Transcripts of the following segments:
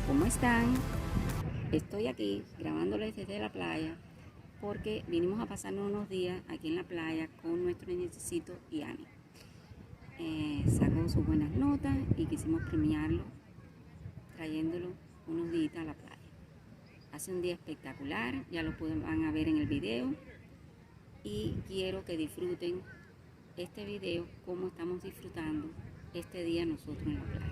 ¿Cómo están? Estoy aquí grabándoles desde la playa porque vinimos a pasarnos unos días aquí en la playa con nuestro nietecito Yani. Sacó sus buenas notas y quisimos premiarlo trayéndolo unos días a la playa. Hace un día espectacular, ya lo van a ver en el video y quiero que disfruten este video como estamos disfrutando este día nosotros en la playa.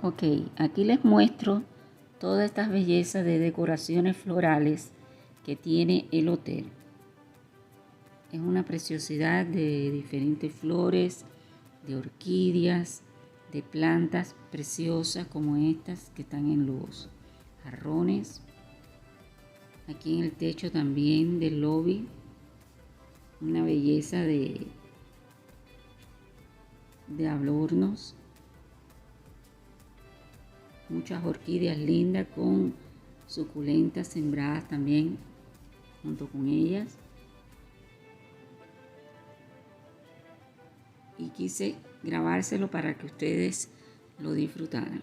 Ok, aquí les muestro todas estas bellezas de decoraciones florales que tiene el hotel. Es una preciosidad de diferentes flores, de orquídeas, de plantas preciosas como estas que están en los jarrones. Aquí en el techo también del lobby, una belleza de adornos. Muchas orquídeas lindas con suculentas sembradas también junto con ellas. Y quise grabárselo para que ustedes lo disfrutaran.